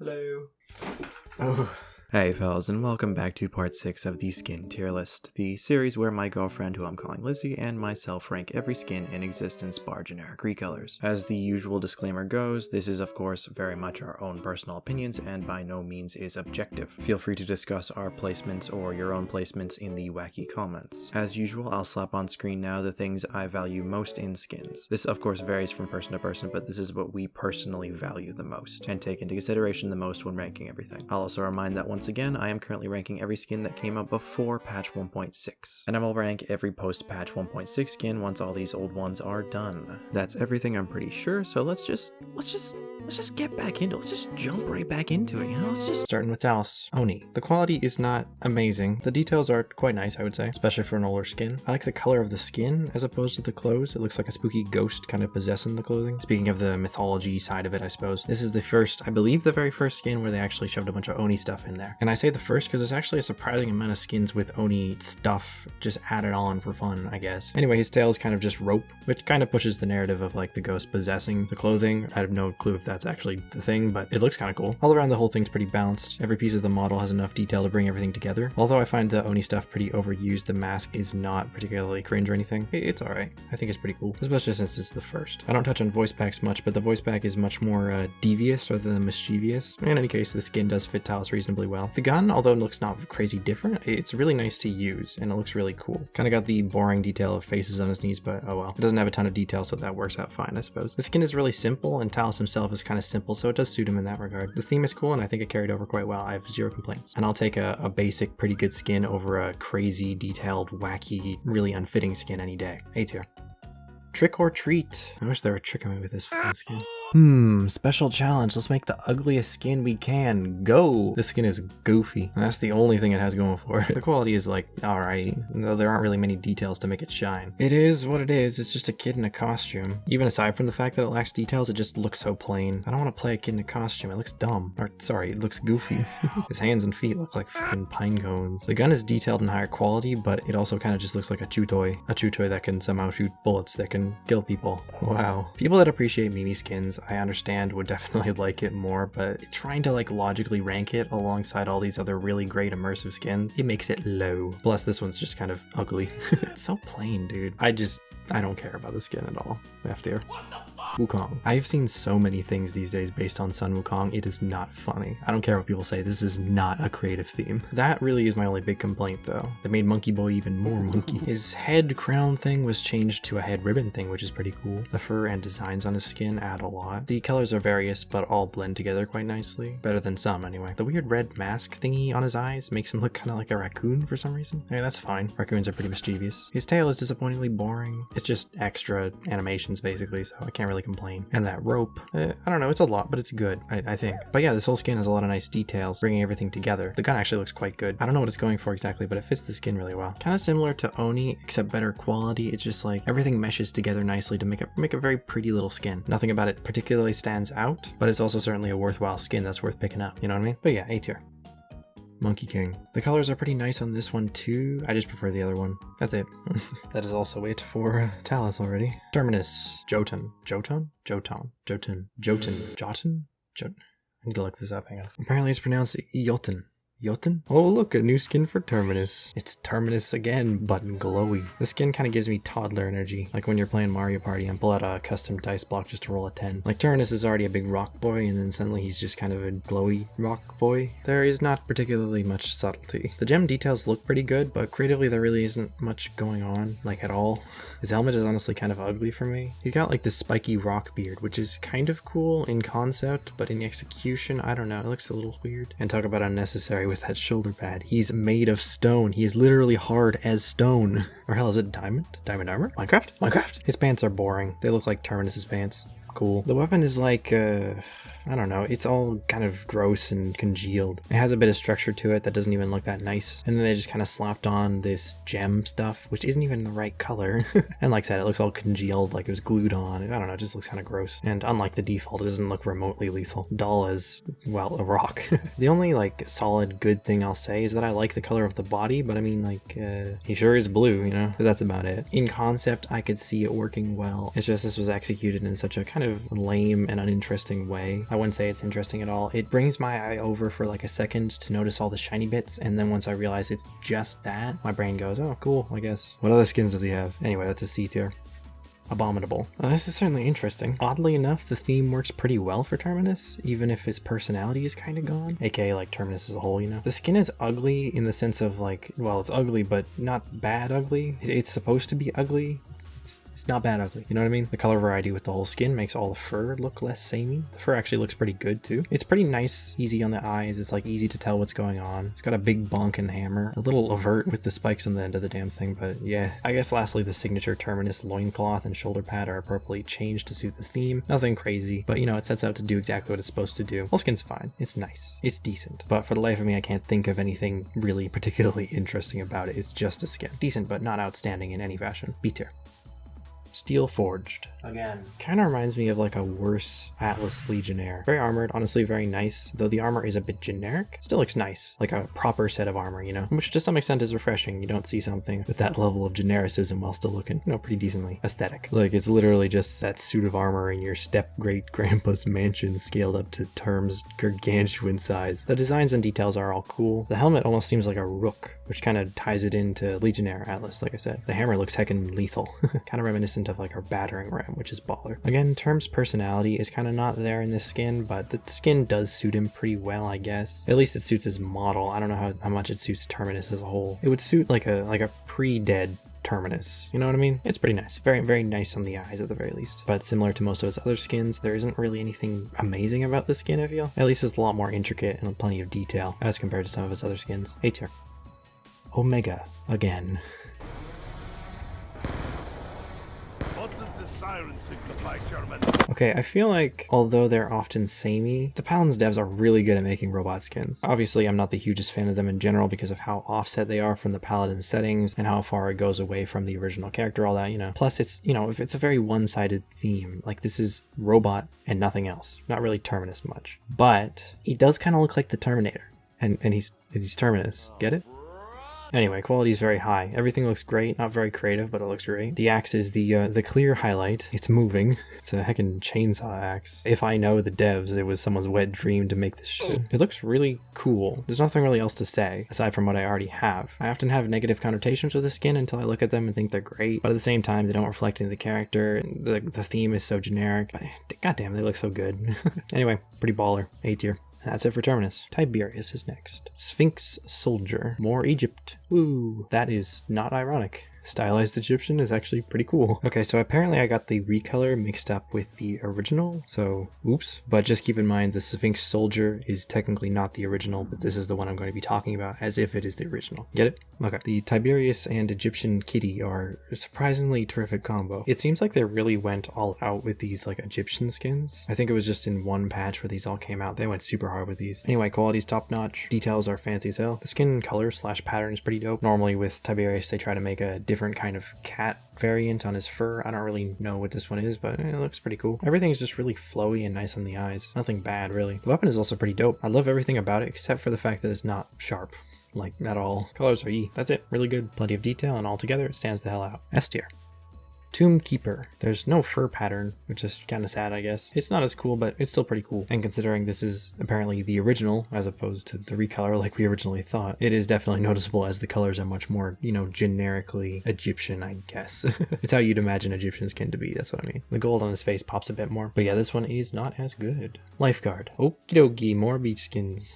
Hello. Oh. Hey fellas, and welcome back to part 6 of the skin tier list, the series where my girlfriend, who I'm calling Lizzie, and myself rank every skin in existence bar generic recolors. As the usual disclaimer goes, this is of course very much our own personal opinions and by no means is objective. Feel free to discuss our placements or your own placements in the wacky comments. As usual, I'll slap on screen now the things I value most in skins. This of course varies from person to person, but this is what we personally value the most and take into consideration the most when ranking everything. I'll also remind that once again, I am currently ranking every skin that came out before patch 1.6, and I will rank every post-patch 1.6 skin once all these old ones are done. That's everything, I'm pretty sure, so let's just get back into it. Let's just jump right back into it, you know? Starting with Talus. Oni. The quality is not amazing. The details are quite nice, I would say, especially for an older skin. I like the color of the skin as opposed to the clothes. It looks like a spooky ghost kind of possessing the clothing. Speaking of the mythology side of it, I suppose. This is the first, I believe the very first skin where they actually shoved a bunch of Oni stuff in there. And I say the first because there's actually a surprising amount of skins with Oni stuff just added on for fun, I guess. Anyway, his tail is kind of just rope, which kind of pushes the narrative of like the ghost possessing the clothing. I have no clue if that's actually the thing, but it looks kind of cool. All around the whole thing's pretty balanced. Every piece of the model has enough detail to bring everything together. Although I find the Oni stuff pretty overused, the mask is not particularly cringe or anything. It's alright. I think it's pretty cool, especially since it's the first. I don't touch on voice packs much, but the voice pack is much more devious rather than mischievous. In any case, the skin does fit Talus reasonably well. The gun, although it looks not crazy different, it's really nice to use and it looks really cool. Kind of got the boring detail of faces on his knees, but oh well. It doesn't have a ton of detail, so that works out fine, I suppose. The skin is really simple and Talus himself is kind of simple, so it does suit him in that regard. The theme is cool and I think it carried over quite well. I have zero complaints. And I'll take a basic, pretty good skin over a crazy, detailed, wacky, really unfitting skin any day. A tier. Trick or treat. I wish they were tricking me with this fucking skin. Special challenge. Let's make the ugliest skin we can. Go! This skin is goofy. And that's the only thing it has going for it. The quality is like, alright, though there aren't really many details to make it shine. It is what it is. It's just a kid in a costume. Even aside from the fact that it lacks details, it just looks so plain. I don't want to play a kid in a costume. It looks dumb. Or, sorry, it looks goofy. His hands and feet look like fucking pine cones. The gun is detailed and higher quality, but it also kind of just looks like a chew toy. A chew toy that can somehow shoot bullets that can kill people. Wow. People that appreciate Mimi skins, I understand, would definitely like it more, but trying to like logically rank it alongside all these other really great immersive skins, it makes it low. Plus this one's just kind of ugly. It's so plain, dude. I don't care about the skin at all. F tier. Wukong. I've seen so many things these days based on Sun Wukong, it is not funny. I don't care what people say, this is not a creative theme. That really is my only big complaint though. That made Monkey Boy even more monkey. His head crown thing was changed to a head ribbon thing, which is pretty cool. The fur and designs on his skin add a lot. The colors are various, but all blend together quite nicely. Better than some anyway. The weird red mask thingy on his eyes makes him look kind of like a raccoon for some reason. I mean, that's fine. Raccoons are pretty mischievous. His tail is disappointingly boring. It's just extra animations basically, so I can't really complain. And that rope, I don't know, it's a lot, but it's good, I think. But yeah, this whole skin has a lot of nice details, bringing everything together. The gun actually looks quite good. I don't know what it's going for exactly, but it fits the skin really well. Kind of similar to Oni, except better quality. It's just like everything meshes together nicely to make a very pretty little skin. Nothing about it particularly stands out, but it's also certainly a worthwhile skin that's worth picking up, you know what I mean? But yeah, A tier. Monkey King. The colors are pretty nice on this one too. I just prefer the other one. That's it. That is also it for Talus already. Terminus. Jotun. Jotun? Jotun. Jotun. Jotun. Jotun? Jotun. I need to look this up, hang on. Apparently it's pronounced Jotun. Jotun? Oh look, a new skin for Terminus. It's Terminus again, but glowy. The skin kind of gives me toddler energy, like when you're playing Mario Party and pull out a custom dice block just to roll a 10. Like Terminus is already a big rock boy and then suddenly he's just kind of a glowy rock boy. There is not particularly much subtlety. The gem details look pretty good, but creatively there really isn't much going on, like at all. His helmet is honestly kind of ugly for me. He's got like this spiky rock beard, which is kind of cool in concept, but in execution, I don't know, it looks a little weird. And talk about unnecessary with that shoulder pad. He's made of stone. He is literally hard as stone. Or hell, is it diamond? Diamond armor? Minecraft? Minecraft? His pants are boring. They look like Terminus's pants. Cool. The weapon is like, I don't know, it's all kind of gross and congealed. It has a bit of structure to it that doesn't even look that nice. And then they just kind of slapped on this gem stuff, which isn't even the right color. And like I said, it looks all congealed, like it was glued on. I don't know, it just looks kind of gross. And unlike the default, it doesn't look remotely lethal. Dull as, well, a rock. The only like solid good thing I'll say is that I like the color of the body, but I mean like, he sure is blue, you know? But that's about it. In concept, I could see it working well. It's just this was executed in such a kind of lame and uninteresting way. I wouldn't say it's interesting at all. It brings my eye over for like a second to notice all the shiny bits, and then once I realize it's just that, my brain goes, oh cool, I guess. What other skins does he have? Anyway, that's a C tier. Abominable. This is certainly interesting. Oddly enough, the theme works pretty well for Terminus, even if his personality is kind of gone, aka like Terminus as a whole, you know. The skin is ugly in the sense of like, well, it's ugly, but not bad ugly. It's supposed to be ugly. It's not bad ugly, you know what I mean? The color variety with the whole skin makes all the fur look less samey. The fur actually looks pretty good too. It's pretty nice, easy on the eyes. It's like easy to tell what's going on. It's got a big bonk and hammer, a little overt with the spikes on the end of the damn thing, but yeah. I guess lastly, the signature Terminus loincloth and shoulder pad are appropriately changed to suit the theme. Nothing crazy, but you know, it sets out to do exactly what it's supposed to do. Whole skin's fine. It's nice. It's decent. But for the life of me, I can't think of anything really particularly interesting about it. It's just a skin. Decent, but not outstanding in any fashion. B tier. Steel Forged. Again, kind of reminds me of like a worse Atlas Legionnaire. Very armored, honestly very nice, though the armor is a bit generic. Still looks nice, like a proper set of armor, you know, which to some extent is refreshing. You don't see something with that level of genericism while still looking, you know, pretty decently aesthetic. Like it's literally just that suit of armor in your step-great-grandpa's mansion scaled up to Term's gargantuan size. The designs and details are all cool. The helmet almost seems like a rook, which kind of ties it into Legionnaire Atlas, like I said. The hammer looks heckin' lethal, kind of reminiscent of like her battering ram, which is baller. Again, Term's personality is kind of not there in this skin, but the skin does suit him pretty well, I guess. At least it suits his model. I don't know how much it suits Terminus as a whole. It would suit like a pre-dead Terminus, you know what I mean? It's pretty nice. Very, very nice on the eyes at the very least. But similar to most of his other skins, there isn't really anything amazing about this skin, I feel. At least it's a lot more intricate and plenty of detail as compared to some of his other skins. A tier. Omega again. Okay, I feel like although they're often samey, the Paladins devs are really good at making robot skins. Obviously, I'm not the hugest fan of them in general because of how offset they are from the Paladin settings and how far it goes away from the original character, all that, you know. Plus, it's, you know, if it's a very one-sided theme, like this is robot and nothing else. Not really Terminus much. But he does kind of look like the Terminator. And he's Terminus. Get it? Anyway, quality is very high. Everything looks great. Not very creative, but it looks great. The axe is the clear highlight. It's moving. It's a heckin' chainsaw axe. If I know the devs, it was someone's wet dream to make this shit. It looks really cool. There's nothing really else to say, aside from what I already have. I often have negative connotations with the skin until I look at them and think they're great, but at the same time, they don't reflect any of the character. The theme is so generic, but goddamn, they look so good. Anyway, pretty baller. A tier. That's it for Terminus. Tiberius is next. Sphinx Soldier. More Egypt. Woo! That is not ironic. Stylized Egyptian is actually pretty cool. Okay, so apparently I got the recolor mixed up with the original, so oops. But just keep in mind the Sphinx Soldier is technically not the original, but this is the one I'm going to be talking about as if it is the original. Get it? Okay. The Tiberius and Egyptian kitty are a surprisingly terrific combo. It seems like they really went all out with these like Egyptian skins. I think it was just in one patch where these all came out. They went super hard with these. Anyway, quality's top notch. Details are fancy as hell. The skin color / pattern is pretty dope. Normally with Tiberius, they try to make a different kind of cat variant on his fur. I don't really know what this one is, but it looks pretty cool. Everything's just really flowy and nice on the eyes. Nothing bad, really. The weapon is also pretty dope. I love everything about it except for the fact that it's not sharp. Like, at all. Colors are E. That's it. Really good. Plenty of detail, and altogether it stands the hell out. S tier. Tomb Keeper. There's no fur pattern, which is kind of sad, I guess. It's not as cool, but it's still pretty cool. And considering this is apparently the original, as opposed to the recolor like we originally thought, it is definitely noticeable as the colors are much more, you know, generically Egyptian, I guess. It's how you'd imagine Egyptian skin to be, that's what I mean. The gold on his face pops a bit more. But yeah, this one is not as good. Lifeguard. Okie dokie, more beach skins.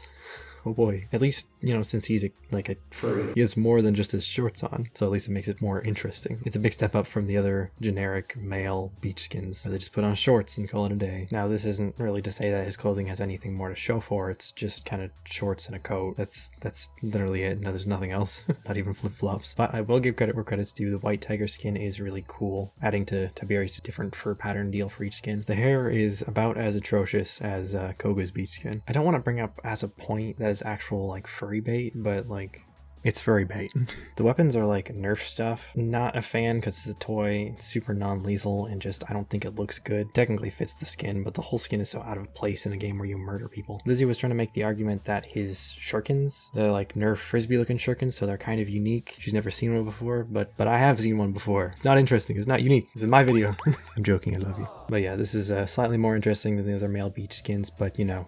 Oh boy. At least, you know, since he's like a furry, he has more than just his shorts on, so at least it makes it more interesting. It's a big step up from the other generic male beach skins, where they just put on shorts and call it a day. Now, this isn't really to say that his clothing has anything more to show for. It's just kind of shorts and a coat. That's literally it. No, there's nothing else. Not even flip-flops. But I will give credit where credit's due. The white tiger skin is really cool, adding to Tiberius' different fur pattern deal for each skin. The hair is about as atrocious as Koga's beach skin. I don't want to bring up as a point that is actual like furry bait, but like It's furry bait. The weapons are like Nerf stuff. Not a fan because it's a toy. It's super non-lethal and just I don't think it looks good. Technically fits the skin, but the whole skin is so out of place in a game where you murder people. Lizzie was trying to make the argument that his shurikens, they're like Nerf frisbee looking shurikens, so they're kind of unique. She's never seen one before, but I have seen one before. It's not interesting. It's not unique. This is my video. I'm joking. I love you. But yeah, this is slightly more interesting than the other male beach skins, but you know,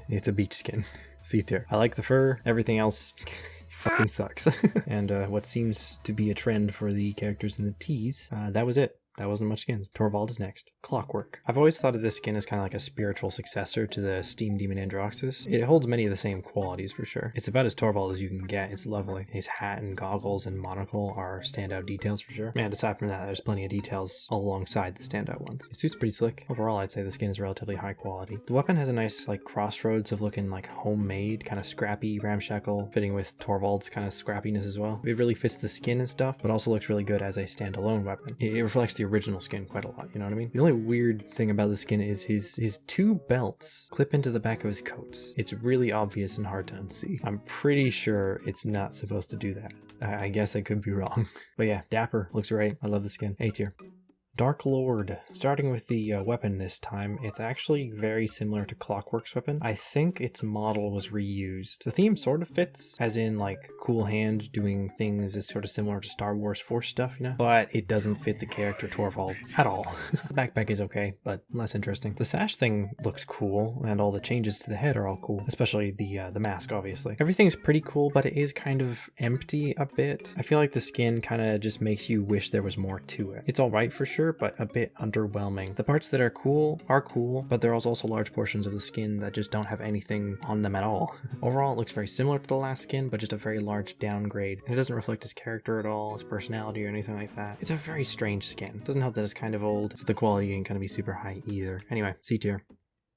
it's a beach skin. C tier. I like the fur. Everything else fucking sucks. And what seems to be a trend for the characters in the teas, that was it. That wasn't much skins. Torvald is next. Clockwork. I've always thought of this skin as kind of like a spiritual successor to the Steam Demon Androxus. It holds many of the same qualities for sure. It's about as Torvald as you can get. It's lovely. His hat and goggles and monocle are standout details for sure. And aside from that, there's plenty of details alongside the standout ones. His suit's pretty slick. Overall, I'd say the skin is relatively high quality. The weapon has a nice like crossroads of looking like homemade, kind of scrappy, ramshackle, fitting with Torvald's kind of scrappiness as well. It really fits the skin and stuff, but also looks really good as a standalone weapon. It reflects the original skin quite a lot, you know what I mean? The only weird thing about the skin is his two belts clip into the back of his coats. It's really obvious and hard to unsee. I'm pretty sure it's not supposed to do that. I guess I could be wrong. But yeah, dapper, looks right. I love the skin. A tier. Dark Lord. Starting with the weapon this time, it's actually very similar to Clockwork's weapon. I think its model was reused. The theme sort of fits, as in like cool hand doing things is sort of similar to Star Wars Force stuff, you know? But it doesn't fit the character Torvald at all. The backpack is okay, but less interesting. The sash thing looks cool, and all the changes to the head are all cool, especially the mask, obviously. Everything's pretty cool, but it is kind of empty a bit. I feel like the skin kind of just makes you wish there was more to it. It's alright for sure, but a bit underwhelming. The parts that are cool, but there are also large portions of the skin that just don't have anything on them at all. Overall, it looks very similar to the last skin, but just a very large downgrade. And it doesn't reflect his character at all, his personality or anything like that. It's a very strange skin. Doesn't help that it's kind of old, so the quality ain't gonna be super high either. Anyway, C tier.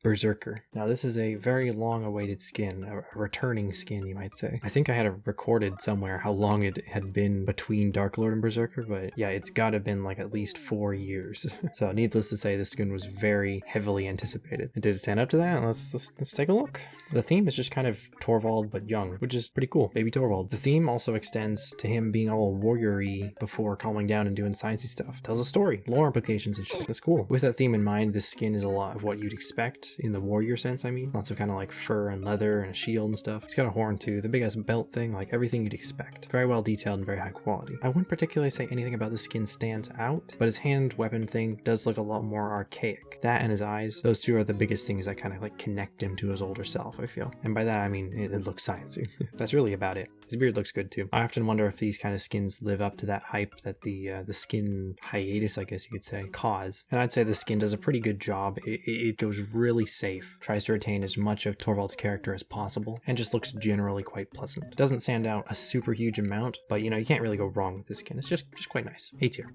Berserker. Now this is a very long awaited skin, a returning skin you might say. I think I had it recorded somewhere how long it had been between Dark Lord and Berserker, but yeah, it's gotta been like at least 4 years. So needless to say, this skin was very heavily anticipated. And did it stand up to that? Let's take a look. The theme is just kind of Torvald but young, which is pretty cool. Baby Torvald. The theme also extends to him being all warrior-y before calming down and doing sciencey stuff. Tells a story, lore implications and shit. That's cool. With that theme in mind, this skin is a lot of what you'd expect in the warrior sense, I mean. Lots of kind of like fur and leather and a shield and stuff. He's got a horn too, the big ass belt thing, like everything you'd expect. Very well detailed and very high quality. I wouldn't particularly say anything about the skin stands out, but his hand weapon thing does look a lot more archaic. That and his eyes, those two are the biggest things that kind of like connect him to his older self, I feel. And by that I mean it looks sciencey. That's really about it. His beard looks good too. I often wonder if these kind of skins live up to that hype that the skin hiatus, I guess you could say, cause. And I'd say the skin does a pretty good job. It goes really safe, tries to retain as much of Torvald's character as possible, and just looks generally quite pleasant. Doesn't stand out a super huge amount, but you know, you can't really go wrong with this skin. It's just quite nice. A tier.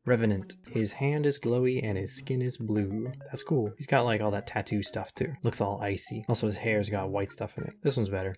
Revenant. His hand is glowy and his skin is blue. That's cool. He's got like all that tattoo stuff too. Looks all icy. Also his hair's got white stuff in it. This one's better.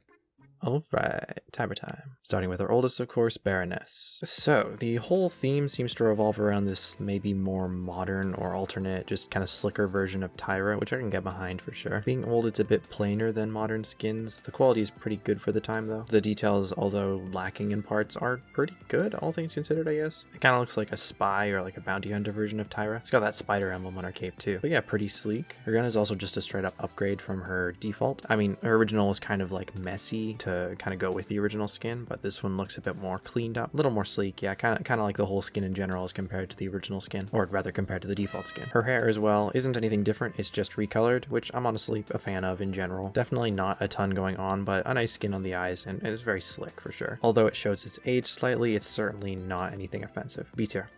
Alright, Tyra time. Starting with our oldest, of course, Baroness. So, the whole theme seems to revolve around this maybe more modern or alternate, just kind of slicker version of Tyra, which I can get behind for sure. Being old, it's a bit plainer than modern skins. The quality is pretty good for the time, though. The details, although lacking in parts, are pretty good, all things considered, I guess. It kind of looks like a spy or like a bounty hunter version of Tyra. It's got that spider emblem on her cape, too. But yeah, pretty sleek. Her gun is also just a straight-up upgrade from her default. I mean, her original was kind of like messy to kind of go with the original skin, but this one looks a bit more cleaned up, a little more sleek. Yeah, kind of like the whole skin in general as compared to the original skin, or rather compared to the default skin. Her hair as well isn't anything different, it's just recolored, which I'm honestly a fan of in general. Definitely not a ton going on, but a nice skin on the eyes, and it's very slick for sure. Although it shows its age slightly, it's certainly not anything offensive. B tier.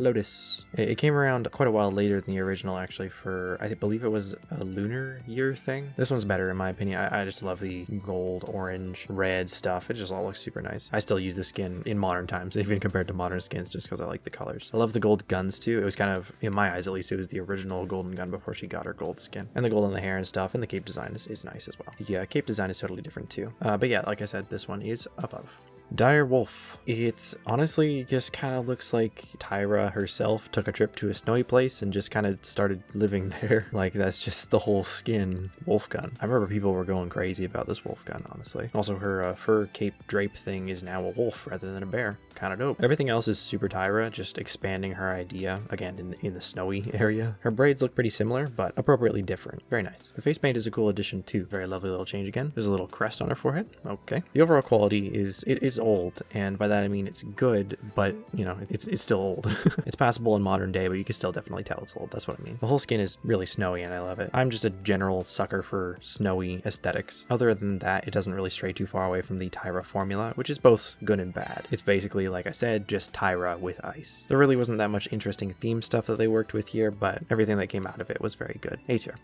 Lotus. It came around quite a while later than the original, actually, for, I believe it was a lunar year thing. This one's better in my opinion. I just love the gold, orange, red stuff. It just all looks super nice. I still use this skin in modern times, even compared to modern skins, just because I like the colors. I love the gold guns too. It was kind of, in my eyes at least, it was the original golden gun before she got her gold skin. And the gold on the hair and stuff, and the cape design is nice as well. The cape design is totally different too. But yeah, like I said, this one is above. Dire Wolf. It honestly just kind of looks like Tyra herself took a trip to a snowy place and just kind of started living there. Like, that's just the whole skin wolf gun. I remember people were going crazy about this wolf gun, honestly. Also, her fur cape drape thing is now a wolf rather than a bear. Kind of dope. Everything else is super Tyra, just expanding her idea, again, in the snowy area. Her braids look pretty similar, but appropriately different. Very nice. The face paint is a cool addition too. Very lovely little change again. There's a little crest on her forehead. Okay. The overall quality is, it is old, and by that I mean it's good, but, you know, it's still old. It's passable in modern day, but you can still definitely tell it's old. That's what I mean. The whole skin is really snowy, and I love it. I'm just a general sucker for snowy aesthetics. Other than that, it doesn't really stray too far away from the Tyra formula, which is both good and bad. It's basically, like I said, just Tyra with ice. There really wasn't that much interesting theme stuff that they worked with here, but everything that came out of it was very good. A tier.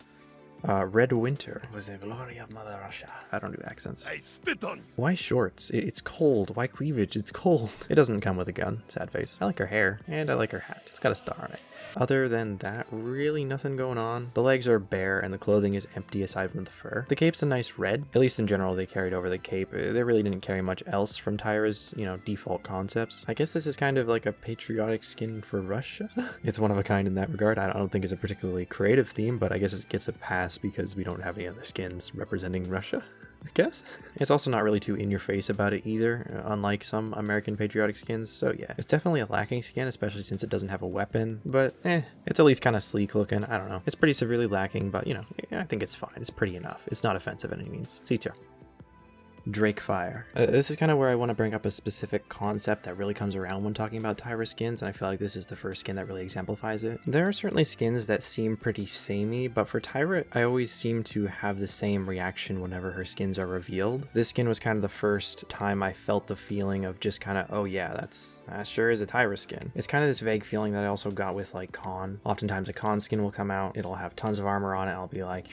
Red Winter. Was the glory of Mother Russia. I don't do accents. I spit on you. Why shorts? It's cold. Why cleavage? It's cold. It doesn't come with a gun. Sad face. I like her hair, and I like her hat. It's got a star on it. Other than that, really nothing going on. The legs are bare and the clothing is empty aside from the fur. The cape's a nice red. At least in general, they carried over the cape. They really didn't carry much else from Tyra's, you know, default concepts. I guess this is kind of like a patriotic skin for Russia. It's one of a kind in that regard. I don't think it's a particularly creative theme, but I guess it gets a pass because we don't have any other skins representing Russia, I guess. It's also not really too in your face about it either, unlike some American patriotic skins, so yeah. It's definitely a lacking skin, especially since it doesn't have a weapon, but it's at least kind of sleek looking. I don't know. It's pretty severely lacking, but you know, I think it's fine. It's pretty enough. It's not offensive in any means. C tier. Drakefire. This is kind of where I want to bring up a specific concept that really comes around when talking about Tyra skins, and I feel like this is the first skin that really exemplifies it. There are certainly skins that seem pretty samey, but for Tyra, I always seem to have the same reaction whenever her skins are revealed. This skin was kind of the first time I felt the feeling of just kind of, oh yeah, that sure is a Tyra skin. It's kind of this vague feeling that I also got with like Khan. Oftentimes a Khan skin will come out, it'll have tons of armor on it, I'll be like,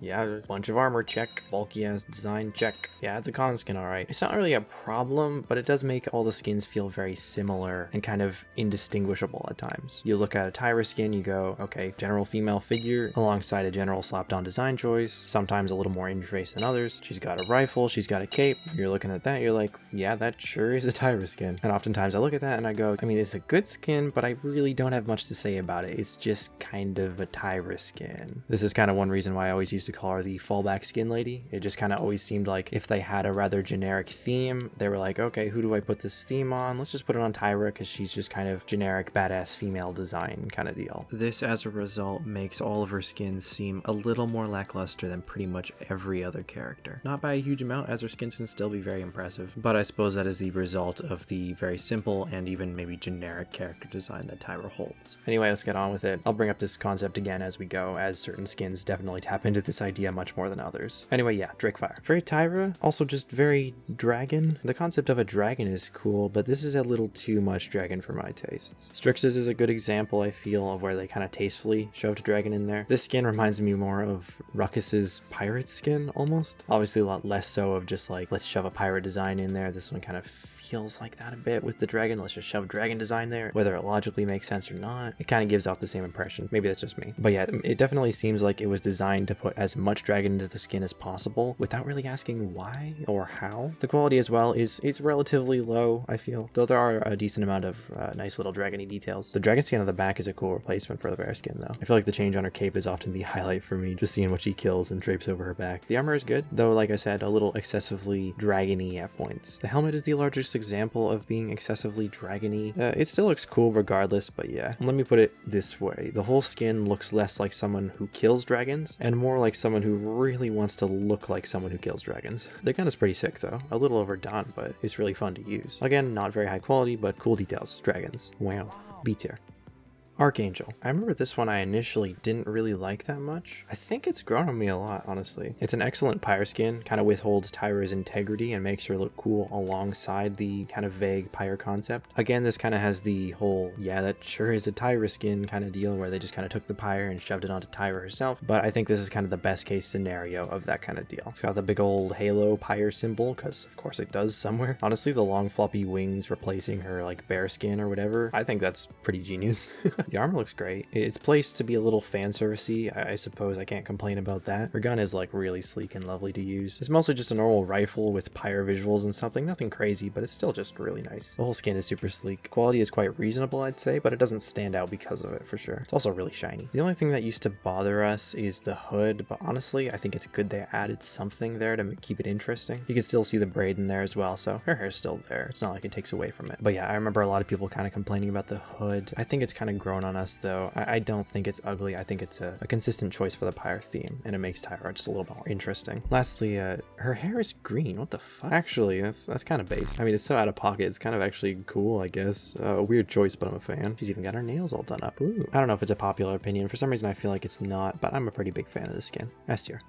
yeah, a bunch of armor, check. Bulky ass design, check. Yeah, it's a Khan skin, alright. It's not really a problem, but it does make all the skins feel very similar and kind of indistinguishable at times. You look at a Tyra skin, you go, okay, general female figure alongside a general slapped on design choice, sometimes a little more in your face than others. She's got a rifle, she's got a cape. You're looking at that, you're like, yeah, that sure is a Tyra skin. And oftentimes I look at that and I go, I mean, it's a good skin, but I really don't have much to say about it. It's just kind of a Tyra skin. This is kind of one reason why I always used to call her the fallback skin lady. It just kind of always seemed like if they had a rather generic theme, they were like, okay, who do I put this theme on? Let's just put it on Tyra because she's just kind of generic badass female design kind of deal. This, as a result, makes all of her skins seem a little more lackluster than pretty much every other character. Not by a huge amount, as her skins can still be very impressive, but I suppose that is the result of the very simple and even maybe generic character design that Tyra holds. Anyway, let's get on with it. I'll bring up this concept again as we go, as certain skins definitely tap into this idea much more than others. Anyway, yeah, Drakefire. Very Tyra, also just very dragon. The concept of a dragon is cool, but this is a little too much dragon for my tastes. Strix's is a good example, I feel, of where they kind of tastefully shoved a dragon in there. This skin reminds me more of Ruckus's pirate skin, almost. Obviously a lot less so of just like, let's shove a pirate design in there. This one kind of feels like that a bit with the dragon. Let's just shove dragon design there. Whether it logically makes sense or not, it kind of gives off the same impression. Maybe that's just me. But yeah, it definitely seems like it was designed to put as much dragon into the skin as possible without really asking why or how. The quality as well is relatively low, I feel, though there are a decent amount of nice little dragony details. The dragon skin on the back is a cool replacement for the bear skin though. I feel like the change on her cape is often the highlight for me, just seeing what she kills and drapes over her back. The armor is good, though like I said, a little excessively dragony at points. The helmet is the largest example of being excessively dragony. It still looks cool regardless, but yeah. Let me put it this way. The whole skin looks less like someone who kills dragons and more like someone who really wants to look like someone who kills dragons. The gun is pretty sick though. A little overdone, but it's really fun to use. Again, not very high quality, but cool details. Dragons. Wow. B tier. Archangel. I remember this one I initially didn't really like that much. I think it's grown on me a lot, honestly. It's an excellent pyre skin, kind of withholds Tyra's integrity and makes her look cool alongside the kind of vague pyre concept. Again, this kind of has the whole, yeah, that sure is a Tyra skin kind of deal where they just kind of took the pyre and shoved it onto Tyra herself, but I think this is kind of the best case scenario of that kind of deal. It's got the big old halo pyre symbol, because of course it does somewhere. Honestly, the long floppy wings replacing her like bear skin or whatever, I think that's pretty genius. The armor looks great. It's placed to be a little fan servicey. I suppose I can't complain about that. Her gun is like really sleek and lovely to use. It's mostly just a normal rifle with pyre visuals and something. Nothing crazy, but it's still just really nice. The whole skin is super sleek. Quality is quite reasonable, I'd say, but it doesn't stand out because of it for sure. It's also really shiny. The only thing that used to bother us is the hood, but honestly, I think it's good they added something there to keep it interesting. You can still see the braid in there as well, so her hair's still there. It's not like it takes away from it. But yeah, I remember a lot of people kind of complaining about the hood. I think it's kind of grown on us though. I don't think it's ugly. I think it's a consistent choice for the pyre theme, and it makes Tyra just a little more interesting. Lastly, her hair is green. What the fuck? Actually, that's kind of base. I mean, it's so out of pocket. It's kind of actually cool, I guess. A weird choice, but I'm a fan. She's even got her nails all done up. Ooh. I don't know if it's a popular opinion. For some reason, I feel like it's not, but I'm a pretty big fan of this skin. S tier.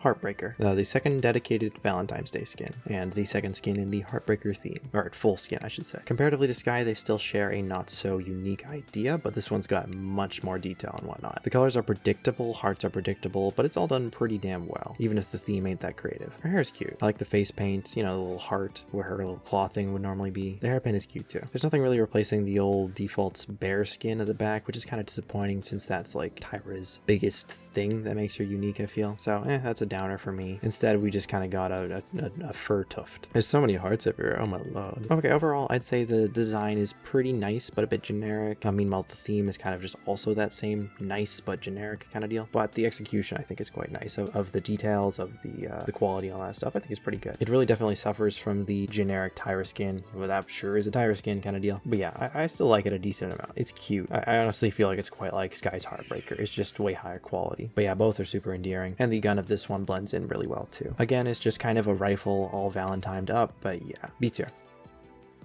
Heartbreaker, the second dedicated Valentine's Day skin, and the second skin in the Heartbreaker theme, or full skin I should say. Comparatively to Sky, they still share a not so unique idea, but this one's got much more detail and whatnot. The colors are predictable, hearts are predictable, but it's all done pretty damn well, even if the theme ain't that creative. Her hair is cute. I like the face paint, you know, the little heart where her little claw thing would normally be. The hairpin is cute too. There's nothing really replacing the old default's bare skin at the back, which is kind of disappointing since that's like Tyra's biggest thing that makes her unique, I feel. So that's a downer for me. Instead, we just kind of got a fur tuft. There's so many hearts everywhere. Oh my lord. Okay, overall, I'd say the design is pretty nice, but a bit generic. Meanwhile, the theme is kind of just also that same nice but generic kind of deal. But the execution, I think, is quite nice. Of the details, of the quality, all that stuff, I think is pretty good. It really definitely suffers from the generic Tyra skin. Well, that sure is a Tyra skin kind of deal. But yeah, I still like it a decent amount. It's cute. I honestly feel like it's quite like Sky's Heartbreaker. It's just way higher quality. But yeah, both are super endearing. And the gun of this one blends in really well too. Again, it's just kind of a rifle all Valentined up, but yeah, B tier.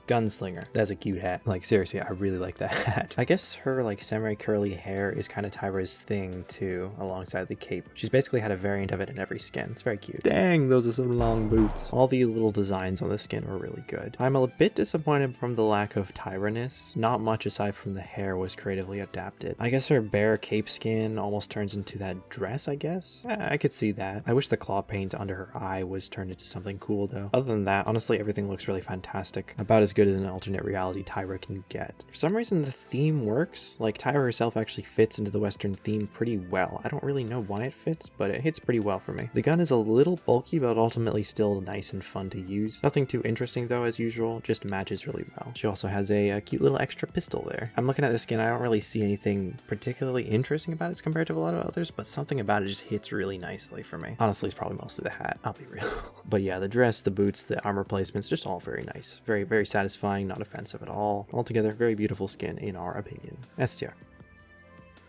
Gunslinger. That's a cute hat. Like, seriously, I really like that hat. I guess her, like, semi-curly hair is kind of Tyra's thing, too, alongside the cape. She's basically had a variant of it in every skin. It's very cute. Dang, those are some long boots. All the little designs on the skin were really good. I'm a bit disappointed from the lack of Tyraness. Not much aside from the hair was creatively adapted. I guess her bare cape skin almost turns into that dress, I guess? I could see that. I wish the claw paint under her eye was turned into something cool, though. Other than that, honestly, everything looks really fantastic. About as good as an alternate reality Tyra can get. For some reason, the theme works. Like, Tyra herself actually fits into the Western theme pretty well. I don't really know why it fits, but it hits pretty well for me. The gun is a little bulky, but ultimately still nice and fun to use. Nothing too interesting though, as usual, just matches really well. She also has a cute little extra pistol there. I'm looking at this skin, I don't really see anything particularly interesting about it compared to a lot of others, but something about it just hits really nicely for me. Honestly, it's probably mostly the hat, I'll be real. But yeah, the dress, the boots, the armor placements, just all very nice. Very, very satisfying, not offensive at all. Altogether, very beautiful skin in our opinion. S tier.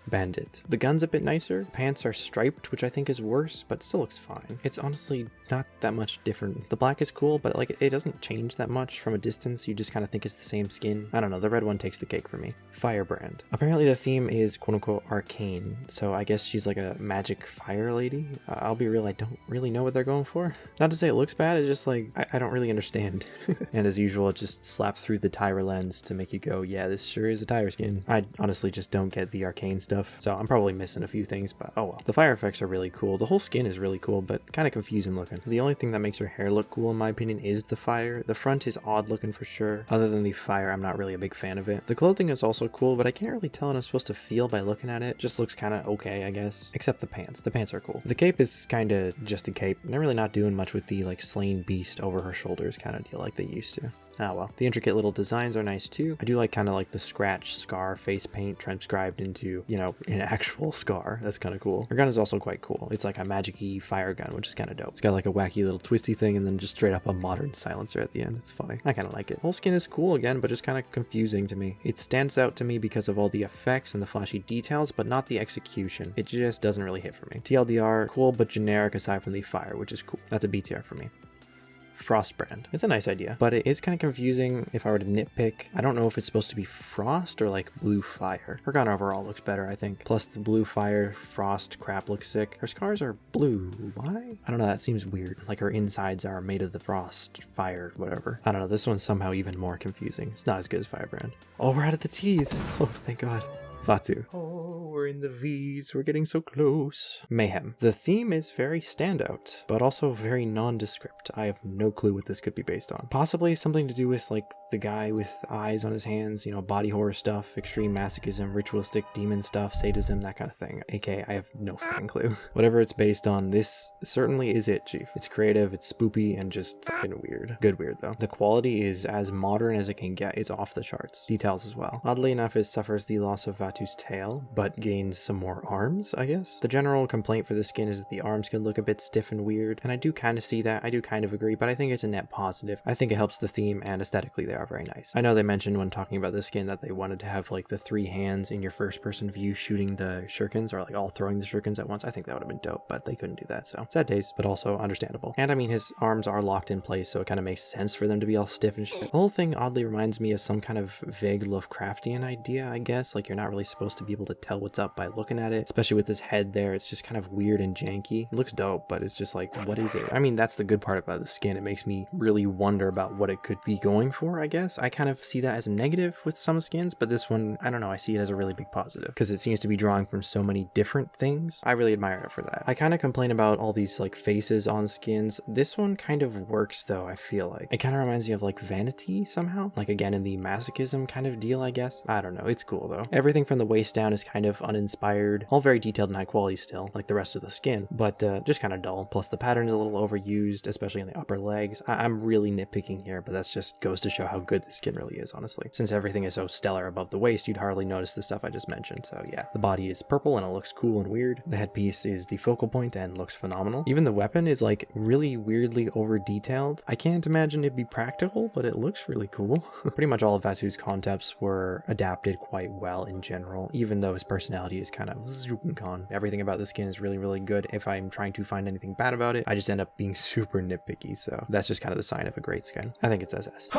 Bandit. The gun's a bit nicer, pants are striped, which I think is worse, but still looks fine. It's honestly not that much different. The black is cool, but like it doesn't change that much from a distance. You just kind of think it's the same skin. I don't know, the red one takes the cake for me. Firebrand. Apparently the theme is quote-unquote arcane, so I guess she's like a magic fire lady. I'll be real, I don't really know what they're going for. Not to say it looks bad, it's just like, I don't really understand. And as usual, it just slapped through the Tyra lens to make you go, yeah, this sure is a Tyra skin. I honestly just don't get the arcane stuff. So I'm probably missing a few things, but oh well. The fire effects are really cool. The whole skin is really cool, but kind of confusing looking. The only thing that makes her hair look cool in my opinion is the fire. The front is odd looking for sure. Other than the fire, I'm not really a big fan of it. The clothing is also cool, but I can't really tell what I'm supposed to feel by looking at it. Just looks kind of okay, I guess. Except the pants. The pants are cool. The cape is kind of just a cape. They're really not doing much with the like slain beast over her shoulders kind of deal like they used to. Ah well. The intricate little designs are nice too. I do like kind of like the scratch scar face paint transcribed into, you know, an actual scar. That's kind of cool. Her gun is also quite cool. It's like a magic-y fire gun, which is kind of dope. It's got like a wacky little twisty thing and then just straight up a modern silencer at the end. It's funny. I kind of like it. Whole skin is cool again, but just kind of confusing to me. It stands out to me because of all the effects and the flashy details, but not the execution. It just doesn't really hit for me. TLDR, cool but generic aside from the fire, which is cool. That's a B tier for me. Frostbrand. It's a nice idea, but it is kind of confusing if I were to nitpick. I don't know if it's supposed to be frost or like blue fire. Her gun overall looks better, I think. Plus the blue fire frost crap looks sick. Her scars are blue. Why? I don't know, that seems weird. Like her insides are made of the frost fire, whatever. I don't know, this one's somehow even more confusing. It's not as good as Firebrand. Oh, we're out of the T's. Oh, thank God. Vatu. Oh, we're in the V's. We're getting so close. Mayhem. The theme is very standout, but also very nondescript. I have no clue what this could be based on. Possibly something to do with like the guy with eyes on his hands, you know, body horror stuff, extreme masochism, ritualistic demon stuff, sadism, that kind of thing. AK, I have no fucking clue. Whatever it's based on, this certainly is it, Chief. It's creative, it's spoopy, and just fucking weird. Good weird, though. The quality is as modern as it can get. It's off the charts. Details as well. Oddly enough, it suffers the loss of Vatu's tail, but gains some more arms, I guess. The general complaint for this skin is that the arms can look a bit stiff and weird, and I do kind of see that. I do kind of agree, but I think it's a net positive. I think it helps the theme, and aesthetically they are very nice. I know they mentioned when talking about this skin that they wanted to have like the 3 hands in your first person view shooting the shurikens, or like all throwing the shurikens at once. I think that would have been dope, but they couldn't do that, so sad days, but also understandable. And I mean, his arms are locked in place, so it kind of makes sense for them to be all stiff and shit. The whole thing oddly reminds me of some kind of vague Lovecraftian idea, I guess. Like, you're not really supposed to be able to tell what's up by looking at it, especially with his head there. It's just kind of weird and janky. It looks dope, but it's just like, what is it? I mean, that's the good part about the skin. It makes me really wonder about what it could be going for, I guess. I kind of see that as a negative with some skins, but this one, I don't know, I see it as a really big positive because it seems to be drawing from so many different things. I really admire it for that. I kind of complain about all these like faces on skins. This one kind of works though, I feel like. It kind of reminds me of like Vanity somehow, like again in the masochism kind of deal, I guess. I don't know, it's cool though. Everything from the waist down is kind of uninspired, all very detailed and high quality still, like the rest of the skin, but just kind of dull. Plus the pattern is a little overused, especially in the upper legs. I'm really nitpicking here, but that's just goes to show how good the skin really is, honestly. Since everything is so stellar above the waist, you'd hardly notice the stuff I just mentioned. So yeah, the body is purple and it looks cool and weird. The headpiece is the focal point and looks phenomenal. Even the weapon is like really weirdly over detailed. I can't imagine it'd be practical, but it looks really cool. Pretty much all of Vatu's concepts were adapted quite well in general, even though his personality is kind of con. Everything about the skin is really, really good. If I'm trying to find anything bad about it, I just end up being super nitpicky, so that's just kind of the sign of a great skin. I think it's SS.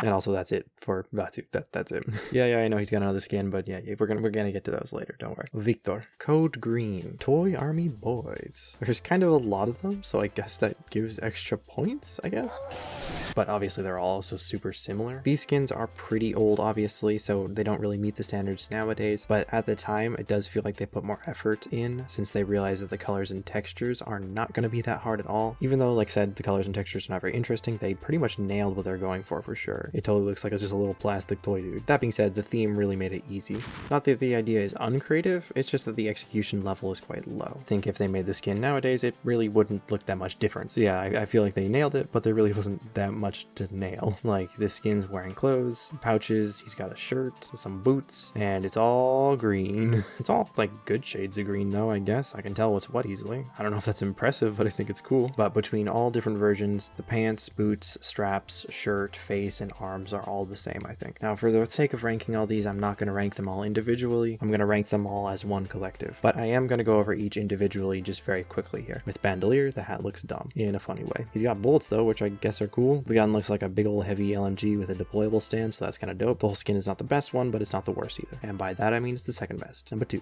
And also that's it for Vatu. That's it. yeah, I know he's got another skin, but yeah, we're gonna get to those later, don't worry. Viktor. Code Green. Toy Army Boys. There's kind of a lot of them, so I guess that gives extra points, I guess. But obviously they're all also super similar. These skins are pretty old, obviously, so they don't really meet the standards nowadays, but at the time it does feel like they put more effort in since they realize that the colors and textures are not going to be that hard at all. Even though, like I said, the colors and textures are not very interesting, they pretty much nailed what they're going for sure. It totally looks like it's just a little plastic toy dude. That being said, the theme really made it easy. Not that the idea is uncreative, it's just that the execution level is quite low. I think if they made the skin nowadays, it really wouldn't look that much different. So yeah, I feel like they nailed it, but there really wasn't that much to nail. Like, this skin's wearing clothes, pouches, he's got a shirt, some boots, and it's all green. It's all like good shades of green though, I guess. I can tell what's what easily. I don't know if that's impressive, but I think it's cool. But between all different versions, the pants, boots, straps, shirt, face, and arms are all the same, I think. Now, for the sake of ranking all these, I'm not going to rank them all individually. I'm going to rank them all as one collective. But I am going to go over each individually just very quickly here. With Bandolier, the hat looks dumb in a funny way. He's got bullets though, which I guess are cool. The gun looks like a big old heavy LMG with a deployable stand, so that's kind of dope. The whole skin is not the best one, but it's not the worst either. And by that I mean it's the second best. Number 2.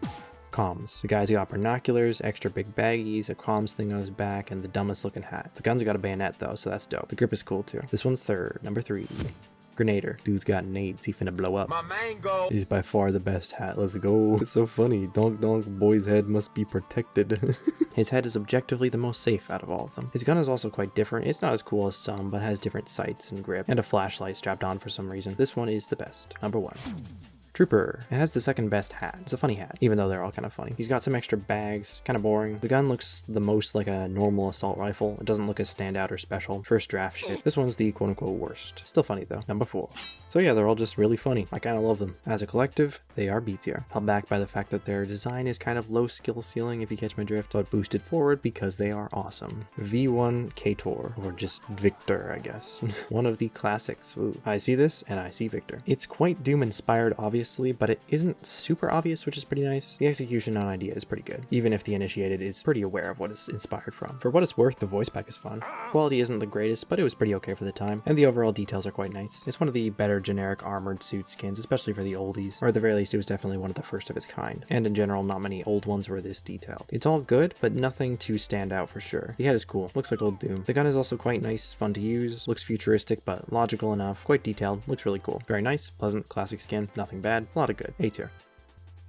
Comms. The guy's got binoculars, extra big baggies, a comms thing on his back, and the dumbest looking hat. The gun's got a bayonet though, so that's dope. The grip is cool too. This one's third. Number 3. Grenader. Dude's got nades, he finna blow up. My mango! He's by far the best hat, let's go. It's so funny, donk boy's head must be protected. His head is objectively the most safe out of all of them. His gun is also quite different. It's not as cool as some, but has different sights and grip, and a flashlight strapped on for some reason. This one is the best. Number 1. Trooper. It has the second best hat. It's a funny hat, even though they're all kind of funny. He's got some extra bags, kind of boring. The gun looks the most like a normal assault rifle. It doesn't look as standout or special. First draft shit. This one's the quote-unquote worst. Still funny though. Number 4. So yeah, they're all just really funny. I kind of love them. As a collective, they are B tier. Held back by the fact that their design is kind of low skill ceiling, if you catch my drift, but boosted forward because they are awesome. V1 Ktor, or just Viktor, I guess. One of the classics. Ooh. I see this, and I see Viktor. It's quite Doom inspired, obviously, but it isn't super obvious, which is pretty nice. The execution on idea is pretty good, even if the initiated is pretty aware of what it's inspired from. For what it's worth, the voice pack is fun. Quality isn't the greatest, but it was pretty okay for the time, and the overall details are quite nice. It's one of the better generic armored suit skins, especially for the oldies, or at the very least it was definitely one of the first of its kind, and in general not many old ones were this detailed. It's all good, but nothing to stand out for sure. The head is cool, looks like old Doom. The gun is also quite nice, fun to use, looks futuristic but logical enough, quite detailed, looks really cool. Very nice, pleasant, classic skin, nothing bad, a lot of good. A tier.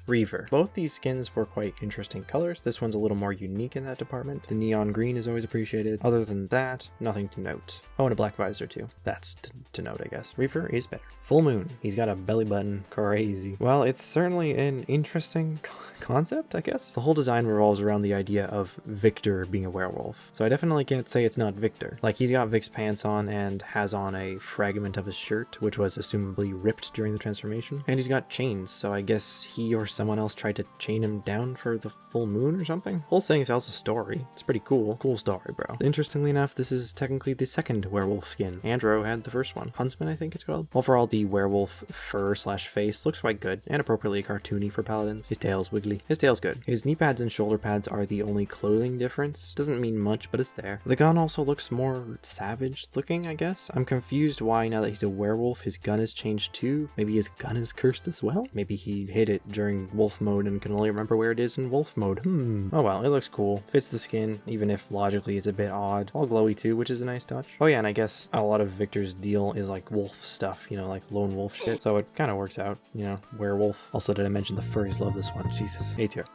Reaver. Both these skins were quite interesting colors. This one's a little more unique in that department. The neon green is always appreciated. Other than that, nothing to note. Oh, and a black visor too. That's to note, I guess. Reaver is better. Full moon. He's got a belly button. Crazy. Well, it's certainly an interesting concept, I guess. The whole design revolves around the idea of Viktor being a werewolf. So I definitely can't say it's not Viktor. Like, he's got Vic's pants on and has on a fragment of his shirt, which was assumably ripped during the transformation. And he's got chains, so I guess he or someone else tried to chain him down for the full moon or something. Whole thing tells a story. It's pretty cool. Cool story, bro. Interestingly enough, this is technically the second werewolf skin. Andro had the first one. Huntsman, I think it's called. Overall, the werewolf fur slash face looks quite good and appropriately cartoony for Paladins. His tail's wiggly. His tail's good. His knee pads and shoulder pads are the only clothing difference. Doesn't mean much, but it's there. The gun also looks more savage looking, I guess. I'm confused why now that he's a werewolf, his gun has changed too. Maybe his gun is cursed as well? Maybe he hid it during wolf mode and can only remember where it is in wolf mode. Oh well, it looks cool. Fits the skin, even if logically it's a bit odd. All glowy too, which is a nice touch. Oh yeah, and I guess a lot of Viktor's deal is like wolf stuff, you know, like lone wolf shit. So it kind of works out, you know, werewolf. Also, did I mention the furries love this one? Jesus. A tier.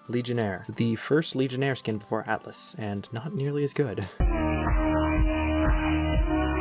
Legionnaire. The first Legionnaire skin before Atlas, and not nearly as good.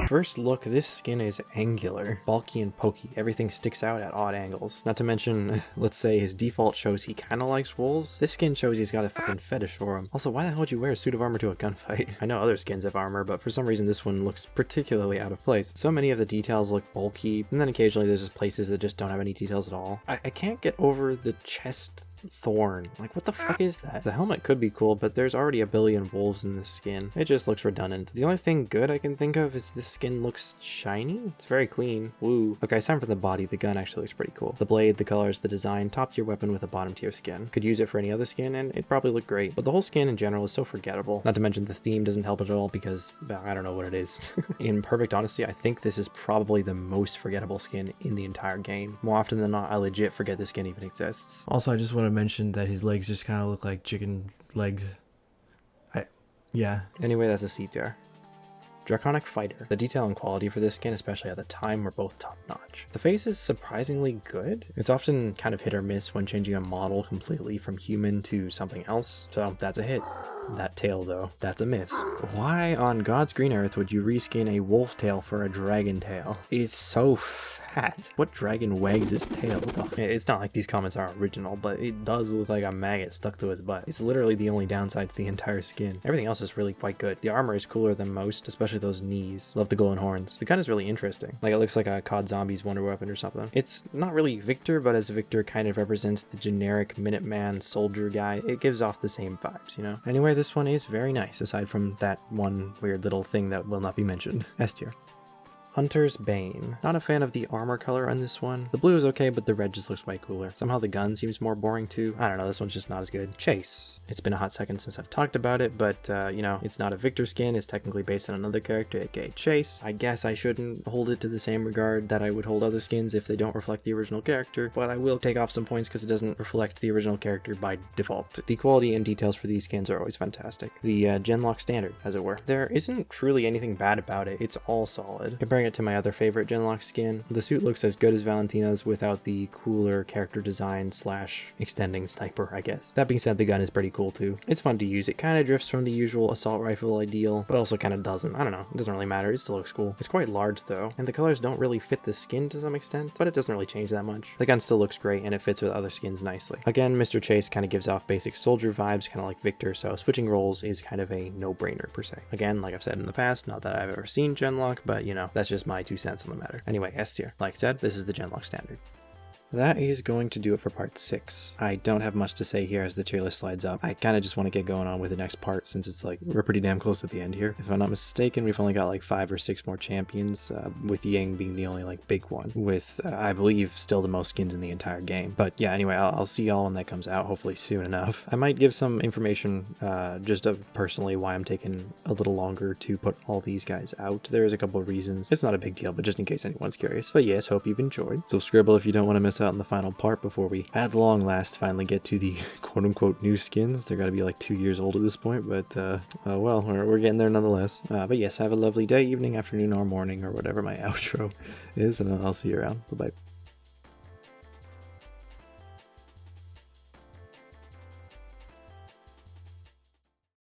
First look, this skin is angular, bulky and pokey. Everything sticks out at odd angles. Not to mention, let's say his default shows he kind of likes wolves. This skin shows he's got a fucking fetish for them. Also, why the hell would you wear a suit of armor to a gunfight? I know other skins have armor, but for some reason this one looks particularly out of place. So many of the details look bulky, and then occasionally there's just places that just don't have any details at all. I can't get over the chest thorn. Like, what the fuck is that? The helmet could be cool, but there's already a billion wolves in this skin. It just looks redundant. The only thing good I can think of is this skin looks shiny. It's very clean. Woo. Okay, aside from the body, the gun actually looks pretty cool. The blade, the colors, the design, top tier weapon with a bottom tier skin. Could use it for any other skin and it'd probably look great, but the whole skin in general is so forgettable. Not to mention the theme doesn't help it at all because, well, I don't know what it is. In perfect honesty, I think this is probably the most forgettable skin in the entire game. More often than not, I legit forget this skin even exists. Also, I just want to mention that his legs just kind of look like chicken legs. Yeah. Anyway, that's a C tier. Draconic Fighter. The detail and quality for this skin, especially at the time, were both top-notch. The face is surprisingly good. It's often kind of hit or miss when changing a model completely from human to something else, so that's a hit. That tail, though, that's a miss. Why on God's green earth would you reskin a wolf tail for a dragon tail? It's so fat. What dragon wags its tail? It's not like these comments are original, but it does look like a maggot stuck to its butt. It's literally the only downside to the entire skin. Everything else is really quite good. The armor is cooler than most, especially those knees. Love the glowing horns. The gun is really interesting. Like, it looks like a COD Zombies wonder weapon or something. It's not really Viktor, but as Viktor kind of represents the generic Minuteman soldier guy, it gives off the same vibes, you know? Anyway, this one is very nice, aside from that one weird little thing that will not be mentioned. S tier. Hunter's Bane. Not a fan of the armor color on this one. The blue is okay, but the red just looks way cooler. Somehow the gun seems more boring too. I don't know, this one's just not as good. Chase. It's been a hot second since I've talked about it, but, you know, it's not a Viktor skin. It's technically based on another character, aka Chase. I guess I shouldn't hold it to the same regard that I would hold other skins if they don't reflect the original character, but I will take off some points because it doesn't reflect the original character by default. The quality and details for these skins are always fantastic. The Genlock standard, as it were. There isn't truly anything bad about it. It's all solid. Comparing it to my other favorite Genlock skin, the suit looks as good as Valentina's without the cooler character design slash extending sniper, I guess. That being said, the gun is pretty cool too. It's fun to use. It kind of drifts from the usual assault rifle ideal, but also kind of doesn't. I don't know. It doesn't really matter. It still looks cool. It's quite large though, and the colors don't really fit the skin to some extent, but it doesn't really change that much. The gun still looks great and it fits with other skins nicely. Again, Mr. Chase kind of gives off basic soldier vibes, kind of like Viktor, so switching roles is kind of a no-brainer per se. Again, like I've said in the past, not that I've ever seen Genlock, but you know, that's just my 2 cents on the matter. Anyway, S tier. Like I said, this is the Genlock standard. That is going to do it for part 6. I don't have much to say here as the tier list slides up. I kind of just want to get going on with the next part since it's like, we're pretty damn close at the end here. If I'm not mistaken, we've only got like 5 or 6 more champions, with Ying being the only like big one, with I believe still the most skins in the entire game. But yeah, anyway, I'll see y'all when that comes out, hopefully soon enough. I might give some information just of personally why I'm taking a little longer to put all these guys out. There's a couple of reasons. It's not a big deal, but just in case anyone's curious. But yes, hope you've enjoyed. So scribble if you don't want to miss out on the final part before we at long last finally get to the quote-unquote new skins. They're gotta be like 2 years old at this point, but well, we're getting there nonetheless. But yes, have a lovely day, evening, afternoon, or morning, or whatever my outro is, and I'll see you around. Bye-bye.